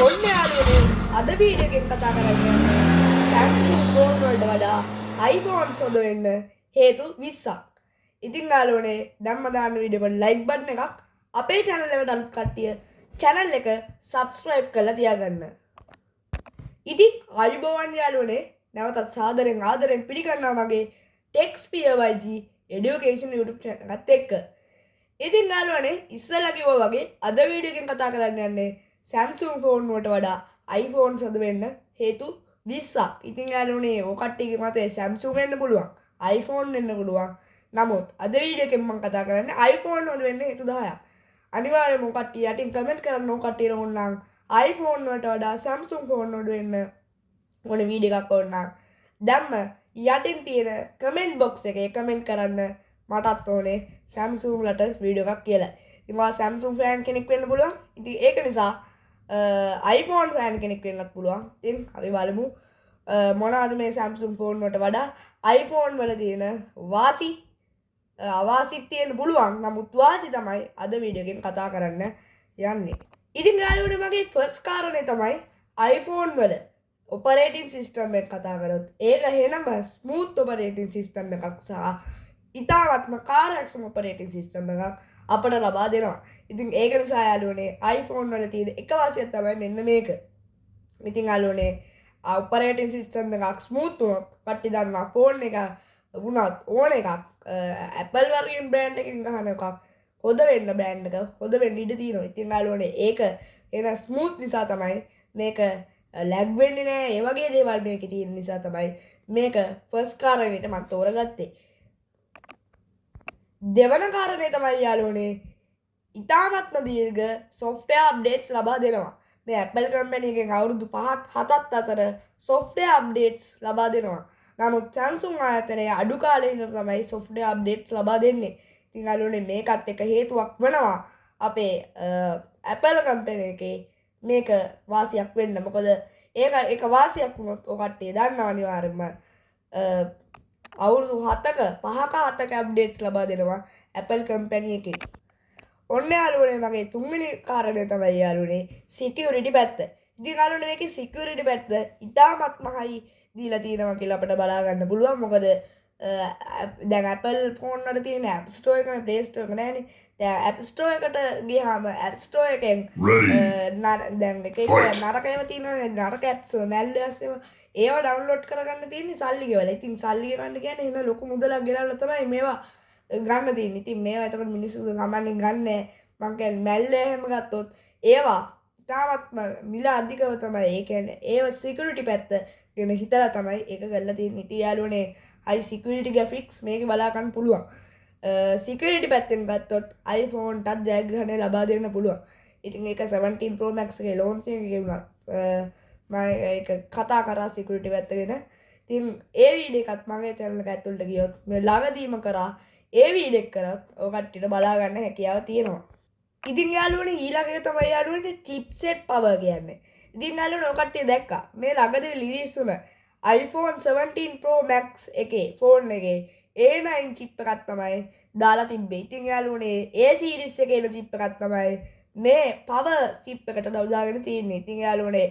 ඔන්න යාළුවනේ අද වීඩියෝ එකෙන් කතා කරන්නේ Samsung ෆෝන් වලට වඩා iPhones හොඳ වෙන්න හේතු 20ක්. ඉතින් යාළුවනේ දැම්ම දාන්න වීඩියෝ එකට like button එකක් අපේ channel එකට අලුත් කට්ටිය channel එක subscribe කරලා තියාගන්න. ඉතින් අයිබෝවන් යාළුවනේ නැවතත් සාදරෙන් ආදරෙන් පිළිගන්නවා මගේ TechSpearYG education YouTube channel එකත් එක්ක. ඉතින් යාළුවනේ ඉස්සෙල්ලා කිව්වා වගේ අද වීඩියෝ එකෙන් කතා කරන්න යන්නේ Samsung ෆෝන් වලට වඩා iPhones හොඳ වෙන්න හේතු 20ක්. ඉතින් යාළුවනේ ඔය කට්ටියගේ මතේ Samsung වෙන්න පුළුවන්, iPhone වෙන්න පුළුවන්. නමුත් අද වීඩියෝ එකෙන් මම කතා කරන්නේ iPhone හොඳ වෙන්න හේතු 10ක්. අනිවාර්යයෙන්ම ඔය කට්ටිය යටින් කමෙන්ට් කරන්න ඔය කට්ටියට ඕනනම් iPhone වලට වඩා Samsung ෆෝන් වලට වෙන්න ඕන වීඩියෝ එකක් ඕනනම් දැම්ම යටින් තියෙන කමෙන්ට් බොක්ස් එකේ කමෙන්ට් කරන්න මටත් ඕනේ Samsung වලට වීඩියෝ එකක් කියලා. ඉතින් මම Samsung ෆෑන් කෙනෙක් වෙන්න පුළුවන්. ඉතින් ඒක නිසා iPhone ෆෑන් කෙනෙක් වෙන්නත් පුළුවන්. ඉතින් අපි බලමු මොනවද මේ Samsung ෆෝන් වලට වඩා iPhone වල තියෙන වාසි අවාසිත් තියෙන්න පුළුවන්. නමුත් වාසි තමයි අද වීඩියෝ එකෙන් කතා කරන්න යන්නේ. ඉතින් යාළුවනේ මගේ ෆස්ට් කාරණේ තමයි iPhone වල operating system එක කතා කරොත් ඒක එහෙනම smooth operating system එකක් සහ ඉතාමත්ම කාර්යක්ෂම operating system එකක් අපට ලබා දෙනවා. ඉතින් ඒක නිසා යාළුවනේ iPhone වල තියෙන එක වාසියක් තමයි මෙන්න මේක. ඉතින් යාළුවනේ operating system එකක් smooth වුණොත් කට්ටි දන්නවා ෆෝන් එක වුණත් ඕන එකක් Apple වර්ගින් brand එකකින් ගහන එකක් හොද වෙන්න brand එක හොද වෙන්න ඉඩ තියෙනවා. ඉතින් යාළුවනේ ඒක එන smooth නිසා තමයි මේක lag වෙන්නේ නැහැ. ඒ වගේ දේවල් මේකේ තියෙන නිසා තමයි මේක first කාරණේට මම තෝරගත්තේ. දෙවන කාරණේ තමයි යාළුවනේ ඉතාමත්ම දීර්ඝ software updates ලබා දෙනවා. මේ Apple company එකෙන් අවුරුදු 5ක් 7ක් අතර software updates ලබා දෙනවා. නමුත් Samsung ආයතනය අඩු කාලයකින් තමයි software updates ලබා දෙන්නේ. ඉතින් යාළුවනේ මේකත් එක හේතුවක් වෙනවා අපේ Apple company එකේ මේක වාසියක් වෙන්න. මොකද ඒක වාසියක් වුණොත් ඔය කට්ටිය දන්නවා අනිවාර්යයෙන්ම අවුරුදු 5ක අප්ඩේට්ස් ලබා දෙනවා Apple company එකේ. ඔන්න යාළුවනේ මගේ තුන්වෙනි කාරණය තමයි යාළුවනේ security පැත්ත. ඉතින් යාළුවනේ මේකේ security පැත්ත ඉතාමත්ම හයි දීලා තියෙනවා කියලා අපිට බලා ගන්න පුළුවන්. මොකද දැන් Apple phone වල තියෙන App Store එක නේ Play Store එක නෑනේ. දැන් App Store එකට ගියාම App Store එකෙන් දැන් එකේ නරක ඒවා තියෙනවා නරක apps malwares ඒවා ඩවුන්ලෝඩ් කරගන්න තියෙන්නේ සල්ලි ගෙවලා. ඉතින් සල්ලි ගෙවන්න කියන්නේ එහෙම ලොකු මුදලක් ගෙනල්ලා තමයි මේවා ගන්න තියෙන්නේ. ඉතින් මේවා එතකොට මිනිස්සු සාමාන්‍යයෙන් ගන්න නැහැ. මං කියන්නේ malware එහෙම ගත්තොත් ඒවා තාමත්ම මිල අධිකව තමයි. ඒ කියන්නේ ඒව security පැත්ත ගැන හිතලා තමයි ඒක කරලා තියෙන්නේ. ඉතින් යාළුවනේ high security graphics මේකේ බලා ගන්න පුළුවන්. security පැත්තෙන් ගත්තොත් iPhone ටත් ජයග්‍රහණය ලබා දෙන්න පුළුවන්. ඉතින් ඒක 17 Pro Max එකේ launch එකේ වුණා. මම ඒක කතා කරා security පැත්ත ගැන. ඉතින් ඒ වීඩියෝ එකත් මගේ channel එක ඇතුළට ගියොත් මේ ළඟදීම කරා ඒ වීඩියෝ එක කරත් ඔය කට්ටියට බලා ගන්න හැකියාව තියෙනවා. ඉතින් යාළුවනේ ඊළඟ එක තමයි යාළුවනේ chipset power කියන්නේ. ඉතින් යාළුවනේ ඔය කට්ටිය දැක්කා මේ ළඟදී රිලීස් වුණ iPhone 17 Pro Max එකේ ෆෝන් එකේ A9 chip එකක් තමයි දාලා තිබ්බේ. ඉතින් යාළුවනේ A series එකේ එන chip එකක් තමයි මේ power chip එකට දාගෙන තියෙන්නේ. ඉතින් යාළුවනේ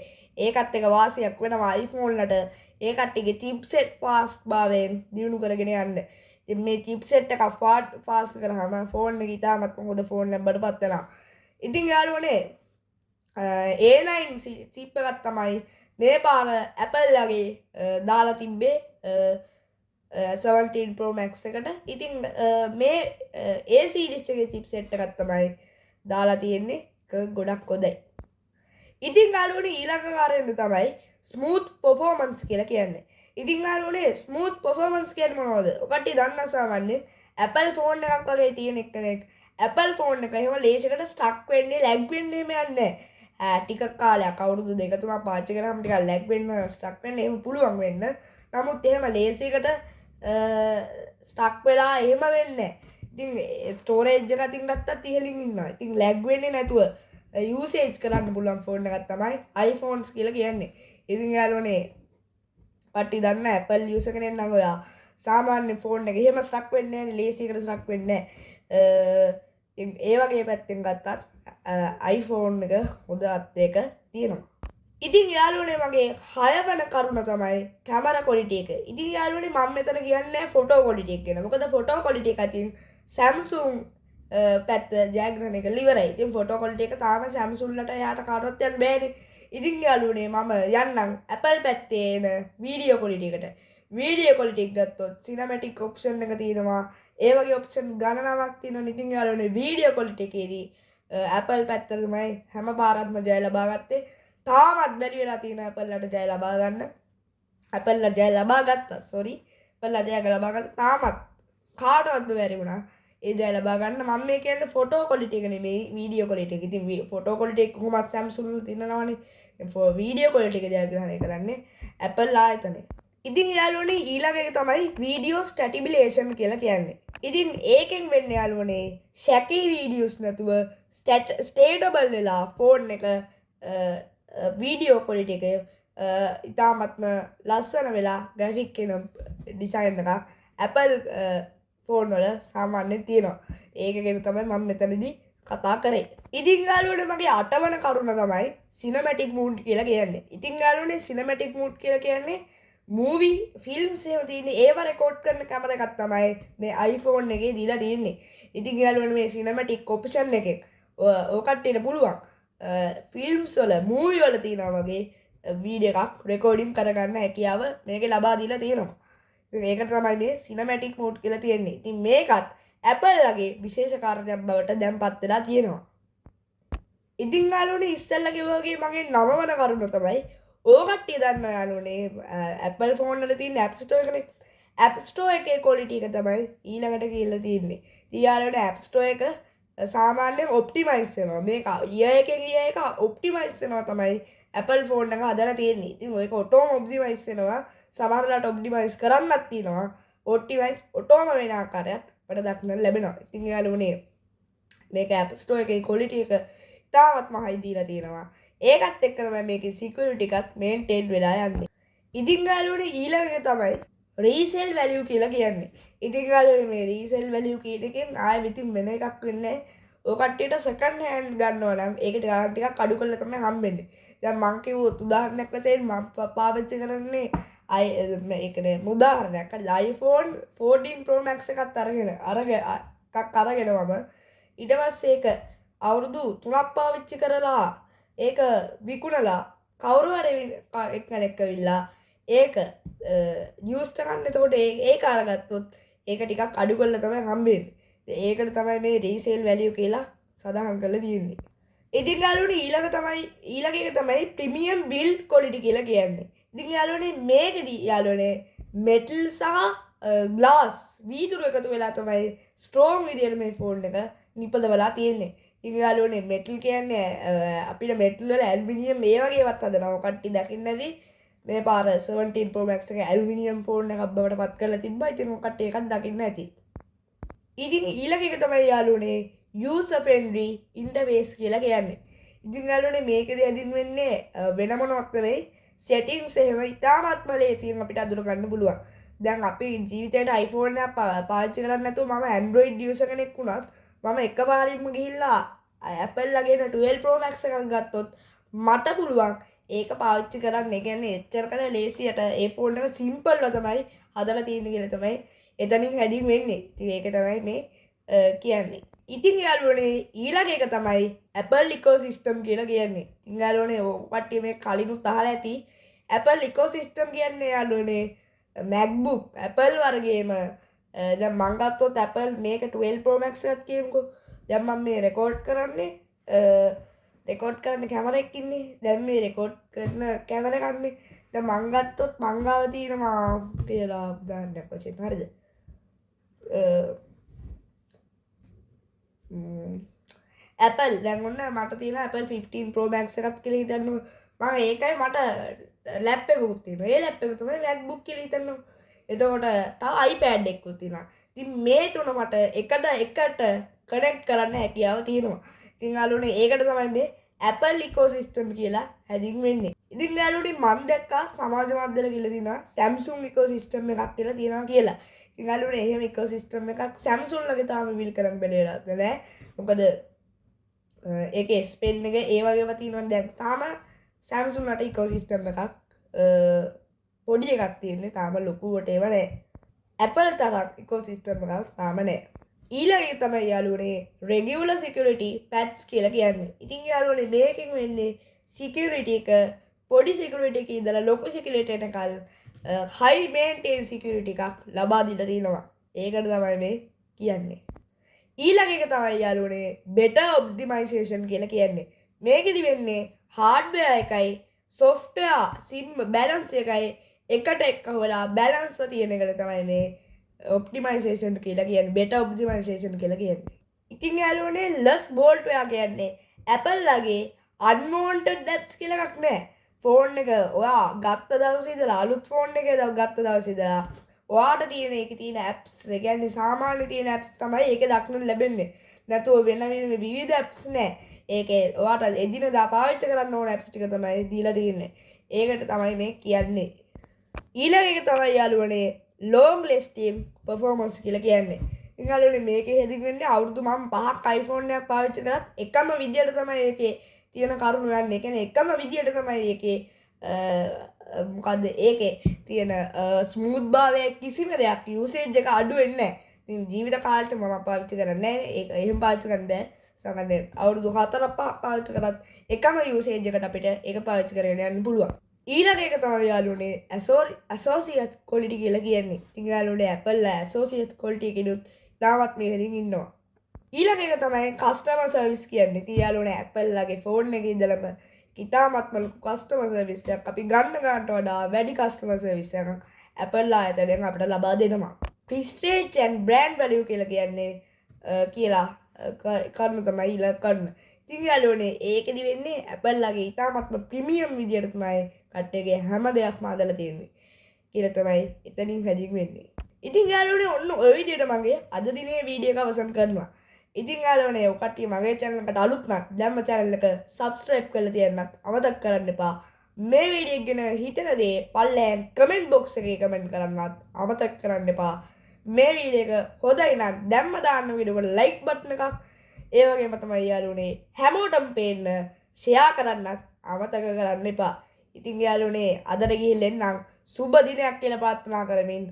ඒකත් එක වාසියක් වෙනවා iPhone වලට. ඒ කට්ටියගේ chipset fast භාවයෙන් දියුණු කරගෙන යන්න. ඉතින් මේ chipset එක fast කරාම ෆෝන් එක ඉතාමත් හොඳ ෆෝන් එකක් බඩපත් වෙනවා. ඉතින් යාළුවනේ A9 chip එකක් තමයි මේ පාර Apple ලගේ දාලා තිබ්බේ 17 Pro Max එකට. ඉතින් මේ A series එකේ chipset එකක් තමයි දාලා තියෙන්නේ. ඒක ගොඩක් හොඳයි. ඉතින් යාළුවනේ ඊළඟ කාරණේ තමයි smooth performance කියලා කියන්නේ. ඉතින් යාළුවනේ smooth performance කියන්නේ මොනවද? ඔකට දන්නා සාමාන්‍යයෙන් Apple phone එකක් වගේ තියෙන කෙනෙක් Apple phone එක එහෙම ලේසියකට stuck වෙන්නේ lag වෙන්නේ එහෙම යන්නේ නැහැ. ටික කාලයක් අවුරුදු 2-3ක් පාවිච්චි කරාම ටිකක් lag වෙන්න stuck වෙන්න එහෙම පුළුවන් වෙන්න. නමුත් එහෙම ලේසියකට stuck වෙලා එහෙම වෙන්නේ නැහැ. ඉතින් storage එක අතින් ගත්තත් ඉහළින් ඉන්නවා. ඉතින් lag වෙන්නේ නැතුව usage කරන්න පුළුවන් ෆෝන් එකක් තමයි iPhones කියලා කියන්නේ. ඉතින් යාළුවනේ කට්ටිය දන්න Apple user කෙනෙක් නම් ඔයා සාමාන්‍ය ෆෝන් එක එහෙම stuck වෙන්නේ නැහැ, ලේසියකට stuck වෙන්නේ නැහැ. ඒ වගේ පැත්තෙන් ගත්තත් iPhone එක හොඳ අත් දෙක තියෙනවා. ඉතින් යාළුවනේ මගේ 6 වෙනි කරුණ තමයි කැමරා ක්වොලිටි එක. ඉතින් යාළුවනේ මම මෙතන කියන්නේ ෆොටෝ ක්වොලිටි එක ගැන. මොකද ෆොටෝ ක්වොලිටි එක අතින් Samsung පැත්ත ජයග්‍රහණය කරලා ඉවරයි. ඉතින් ෆොටෝ ක්වොලිටි එක තාම Samsung ලට යාට කාටවත් යන්න බෑනේ. ඉතින් යාළුවනේ මම යන්නම් Apple පැත්තේ එන වීඩියෝ ක්වොලිටි එකට. වීඩියෝ ක්වොලිටි එක ගත්තොත් සිනමැටික් ඔප්ෂන් එක තියෙනවා. ඒ වගේ ඔප්ෂන් ගණනාවක් තියෙනවා. ඉතින් යාළුවනේ වීඩියෝ ක්වොලිටි එකේදී Apple පැත්ත තමයි හැම පාරක්ම ජය ලබා ගත්තේ. තාමත් බැරි වෙලා තියෙන Apple ලට ජය ලබා ගන්න. Apple ලා ජය ලබා ගත්තා. sorry. Apple ලා ජය ලබා ගත්තා. තාමත් කාටවත් බැරි වුණා. ඒ ජය ලබා ගන්න. මම මේ කියන්නේ ෆොටෝ ක්වොලිටි එක නෙමෙයි වීඩියෝ ක්වොලිටි එක. ඉතින් ෆොටෝ ක්වොලිටි එක කොහොමද Samsung වල තියෙනවනේ. වීඩියෝ ක්වොලිටි එක ජයග්‍රහණය කරන්නේ Apple ආයතනය. ඉතින් යාළුවනේ ඊළඟ එක තමයි වීඩියෝ ස්ටැබිලේෂන් කියලා කියන්නේ. ඉතින් ඒකෙන් වෙන්නේ යාළුවනේ ෂැකී වීඩියෝස් නැතුව ස්ටේබල් වෙලා ෆෝන් එක වීඩියෝ ක්වොලිටි එක ඉතාමත්ම ලස්සන වෙලා ග්‍රැෆික් එන ඩිසයින් එකක් Apple ෆෝන් වල සාමාන්‍යයෙන් තියෙනවා. ඒක ගැන තමයි මම මෙතනදී කතා කරේ. ඉතින් යාළුවනේ මගේ 8 වෙනි කරුණ තමයි සිනමැටික් මූඩ් කියලා කියන්නේ. ඉතින් යාළුවනේ සිනමැටික් මූඩ් කියලා කියන්නේ මූවි ෆිල්ම්ස් එහෙම තියෙන්නේ ඒව රෙකෝඩ් කරන කැමරා එකක් තමයි මේ iPhone එකේ දීලා තියෙන්නේ. ඉතින් යාළුවනේ මේ සිනමැටික් ඔප්ෂන් එකෙන් ඔය කට්ටියට පුළුවන් ෆිල්ම්ස් වල මූවි වල තියෙනවා වගේ වීඩියෝ එකක් රෙකෝඩින් කරගන්න හැකියාව මේකේ ලබා දීලා තියෙනවා. ඉතින් ඒකට තමයි මේ සිනමැටික් මෝඩ් කියලා තියෙන්නේ. ඉතින් මේකත් Apple ලගේ විශේෂ කාර්යයක් බවට දැන්පත් වෙලා තියෙනවා. ඉතින් යාළුවනේ ඉස්සෙල්ලා කිව්වා වගේ මගේ 9 වෙනි කරුණ තමයි ඕක කට්ටිය දන්නවා යාළුවනේ Apple ෆෝන් වල තියෙන App Store එකනේ. App Store එකේ ක්වොලිටි එක තමයි ඊළඟට කියලා තියෙන්නේ. ඉතින් යාළුවනේ App Store එක සාමාන්‍යයෙන් ඔප්ටිමයිස් වෙනවා. මේක ඊයර් එකෙන් ඊයර් එක ඔප්ටිමයිස් වෙනවා තමයි Apple ෆෝන් එක හදලා තියෙන්නේ. ඉතින් ඔයක ඔටෝම ඔප්ටිමයිස් වෙනවා. සමහරලාට ඔප්ටිමයිස් කරන්නත් තියෙනවා. ඔප්ටිමයිස් ඔටෝම වෙන ආකාරයක් අපිට දක්නට ලැබෙනවා. ඉතින් යාළුවනේ මේක App Store එකේ ක්වොලිටි එක තාමත්ම හයි දීලා තියෙනවා. ඒකත් එක්ක තමයි මේකේ සිකියුරිටි එකත් මේන්ටේන් වෙලා යන්නේ. ඉතින් යාළුවනේ ඊළඟ එක තමයි රීසේල් වැලියු කියලා කියන්නේ. ඉතින් යාළුවනේ මේ රීසේල් වැලියු කියන එකෙන් ආයෙ ඉතින් වෙන එකක් වෙන්නේ නැහැ. ඔය කට්ටියට සෙකන්ඩ් හෑන්ඩ් ගන්නවා නම් ඒකට ගාන ටිකක් අඩු කරලා තමයි හම්බෙන්නේ. දැන් මං කිව්වොත් උදාහරණයක් වශයෙන් මම පාවිච්චි කරන්නේ ඒකනේ උදාහරණයක්. හරි iPhone 14 Pro Max එකක් අරගෙන මම ඊට පස්සේ ඒක අවුරුදු 3ක් පාවිච්චි කරලා ඒක විකුණලා කවුරු හරි එක්කෙනෙක් ඇවිල්ලා ඒක යූස් කරන්න. එතකොට ඒක අරගත්තොත් ඒක ටිකක් අඩු කරලා තමයි හම්බෙන්නේ. ඒකට තමයි මේ රීසේල් වැලියු කියලා සඳහන් කරලා තියෙන්නේ. ඉතින් යාළුවනේ ඊළඟ එක තමයි ප්‍රීමියම් බිල්ඩ් ක්වොලිටි කියලා කියන්නේ. ඉතින් යාළුවනේ මේකෙදි යාළුවනේ මෙටල් සහ ග්ලාස් වීදුරු එකතු වෙලා තමයි ස්ට්‍රෝං විදියට මේ ෆෝන් එක නිපදවලා තියෙන්නේ. ඉතින් යාළුවනේ මෙටල් කියන්නේ අපිට මෙටල් වල ඇලුමිනියම් මේ වගේ ඒවත් හදනවා. කට්ටිය දකින්න නැති මේ පාර 17 Pro Max එක ඇලුමිනියම් ෆෝන් එකක් බවට පත් කරලා තිබ්බා. ඉතින් කට්ටිය එකක් දකින්න ඇති. ඉතින් ඊළඟ එක තමයි යාළුවනේ user friendly interface කියලා කියන්නේ. ඉතින් යාළුවනේ මේකදී හැදින්වෙන්නේ වෙන මොනවත් නෙවෙයි settings එහෙම ඉතාමත්ම ලේසියෙන් අපිට අඳුර ගන්න පුළුවන්. දැන් අපි ජීවිතේට iPhone එක පාවිච්චි කරන්නේ නැතුව මම Android user කෙනෙක් වුණත් මම එකපාරින්ම ගිහිල්ලා Apple ලගේ 12 Pro Max එකක් ගත්තොත් මට පුළුවන් ඒක පාවිච්චි කරන්න. ඒ කියන්නේ එච්චර කල ලේසියට ඒ ෆෝන් එක සිම්පල්ව තමයි හදලා තියෙන්නේ කියලා තමයි එතනින් හැදින් වෙන්නේ. ඉතින් ඒක තමයි මේ කියන්නේ. ඉතින් යාළුවනේ ඊළඟ එක තමයි Apple ecosystem කියලා කියන්නේ. ඉතින් යාළුවනේ ඔය මේ කලිනුත් අහලා ඇති Apple ecosystem කියන්නේ යාළුවනේ MacBook Apple වර්ගයේම දැන් මං ගත්තොත් Apple මේක 12 Pro Max එකක් කියමුකෝ. දැන් මම මේ රෙකෝඩ් කරන්නේ කැමරා එකක් ඉන්නේ. දැන් මේ රෙකෝඩ් කරන කැමරා එකක්නේ. දැන් මං ගත්තොත් මං ගාව තියෙනවා කියලා දාන්නක් වශයෙන් හරිද? Apple දැන් ඔන්න මට තියෙන Apple 15 Pro Max එකක් කියලා හිතන්න. මම ඒකයි මට ලැප් එකකුත් තියෙනවා. ඒ ලැප් එක තමයි MacBook කියලා හිතන්න. එතකොට තව iPad එකකුත් තියෙනවා. ඉතින් මේ තුන මට එකට කනෙක්ට් කරන්න හැකියාව තියෙනවා. ඉතින් යාළුවනේ ඒකට තමයි මේ Apple ecosystem කියලා හැදින් වෙන්නේ. ඉතින් යාළුවනේ මම දැක්කා සමාජ මාධ්‍යවල කියලා තියෙනවා Samsung ecosystem එකක් කියලා තියෙනවා කියලා. ඉතින් යාළුවනේ එහෙම ecosystem එකක් Samsung ලගේ තාම බිල් කරන්න බැලේලා නැහැ. මොකද ඒකේ S Pen එක ඒ වගේම තියෙනවා. දැන් තාම සැම්සුන්ට ඉකෝසිස්ටම් එකක් පොඩි එකක් තියෙන්නේ තාම ලොකුවට ඒව නෑ. Apple තරම් ඉකෝසිස්ටම් එකක් තාම නෑ. ඊළඟ එක තමයි යාළුවනේ regular security patch කියලා කියන්නේ. ඉතින් යාළුවනේ මේකෙන් වෙන්නේ security එක පොඩි security එකක ඉඳලා ලොකු security එකකල් high maintain security එකක් ලබා දීලා තියෙනවා. ඒකට තමයි මේ කියන්නේ. ඊළඟ එක තමයි යාළුවනේ better optimization කියලා කියන්නේ. මේකෙදි වෙන්නේ hardware එකයි software sim balance එකයි එකට එක්කවලා balance තියෙන එකට තමයි මේ optimization කියලා කියන්නේ. better optimization කියලා කියන්නේ. ඉතින් යාළුවනේ less boltware කියන්නේ Apple ලගේ unwanted apps කියලා එකක් නෑ. ෆෝන් එක ඔයා ගත්ත දවසේ ඉඳලා අලුත් ෆෝන් එකේ ගත්ත දවසේ ඉඳලා ඔයාට තියෙන එකේ තියෙන apps ඒ කියන්නේ සාමාන්‍ය තියෙන apps තමයි ඒකේ දක්නට ලැබෙන්නේ. නැතුව වෙන විවිධ apps නෑ. ඒකේ ඔයාට එදිනදා පාවිච්චි කරන්න ඕන apps ටික තමයි දීලා තියෙන්නේ. ඒකට තමයි මේ කියන්නේ. ඊළඟ එක තමයි යාළුවනේ long lasting performance කියලා කියන්නේ. ඉතින් යාළුවනේ මේකේ හෙදින් වෙන්නේ අවුරුදු මම 5ක් iPhone එකක් පාවිච්චි කරත් එකම විදියට තමයි ඒකේ තියෙන කරුණු යන්නේ. ඒ කියන්නේ එකම විදියට තමයි ඒකේ මොකද්ද ඒකේ තියෙන ස්මූත් භාවය කිසිම දෙයක් යූසේජ් එක අඩු වෙන්නේ නැහැ. ඉතින් ජීවිත කාලෙට මම පාවිච්චි කරන්නේ නැහැ. ඒක එහෙම පාවිච්චි කරන්න බෑ. සමහරවිට අවුරුදු 4-5ක් පාවිච්චි කරත් එකම යූසේජ් එකට අපිට ඒක පාවිච්චි කරගෙන යන්න පුළුවන්. ඊළඟ එක තමයි යාළුවනේ associate quality කියලා කියන්නේ. ඉතින් යාළුවනේ Apple associate quality එකෙනුත් තාමත් මේ හෙලින් ඉන්නවා. ඊළඟ එක තමයි කස්ටමර් සර්විස් කියන්නේ. ඉතින් යාළුවනේ Apple ලගේ ෆෝන් එකේ ඉඳලම ඉතාමත්ම ලොකු කස්ටමර් සර්විස් එකක් අපි ගන්නට වඩා වැඩි කස්ටමර් සර්විස් එකක් Apple ආයතනයෙන් අපිට ලබා දෙනවා. prestige and brand value කියලා කියන්නේ කියලා කරුණු තමයි ඊළඟ කරුණ. ඉතින් යාළුවනේ ඒකෙදි වෙන්නේ Apple ලගේ ඉතාමත්ම ප්‍රීමියම් විදියට තමයි කට්ටියගේ හැම දෙයක්ම අදලා තියෙන්නේ. කියලා තමයි එතනින් හැදින් වෙන්නේ. ඉතින් යාළුවනේ ඔන්න ඔය විදියට මගේ අද දිනේ වීඩියෝ එක අවසන් කරනවා. ඉතින් යාළුවනේ ඔය කට්ටිය මගේ channel එකට අලුත් නම් දැම්ම channel එක subscribe කරලා තියන්නත් අමතක කරන්න එපා. මේ වීඩියෝ එක ගැන හිතන දේ පල්ලෙන් comment box එකේ comment කරන්නත් අමතක කරන්න එපා. මේ වීඩියෝ එක හොඳයි නම් දැම්ම දාන්න වීඩියෝ එකට like button එකක් ඒ වගේම තමයි යාළුවනේ හැමෝටම පේන්න share කරන්නත් අමතක කරන්න එපා. ඉතින් යාළුවනේ අදට ගිහින් එන්නම් සුබ දිනයක් කියලා ප්‍රාර්ථනා කරමින්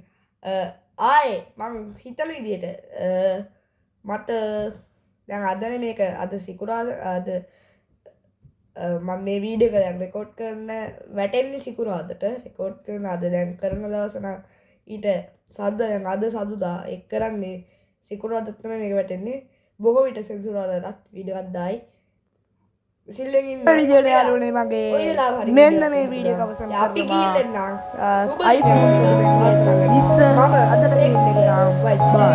ආයේ මං හිතන විදියට මට දැන් අදනේ මේක අද සිකුරාදා අද මම මේ වීඩියෝ එක දැන් රෙකෝඩ් කරන වැටෙන්නේ සිකුරාදට රෙකෝඩ් කරන අද දැන් කරන දවස නම් ඊට සද්ද දැන් අද සදුදා එක් කරන්නේ සිකුරාදට තමයි මේක වැටෙන්නේ බොහෝ විට සෙන්සුරාදාටත් වීඩියෝ එකක් දායි සිල්ලෙන් ඉන්න වීඩියෝ එක යාළුවනේ මගේ මෙන්න මේ වීඩියෝ එක අවසන් කරනවා අපි ගිහින් එන්නම් iPhone 20 අදට ගිහින් එන්නම් බයි බයි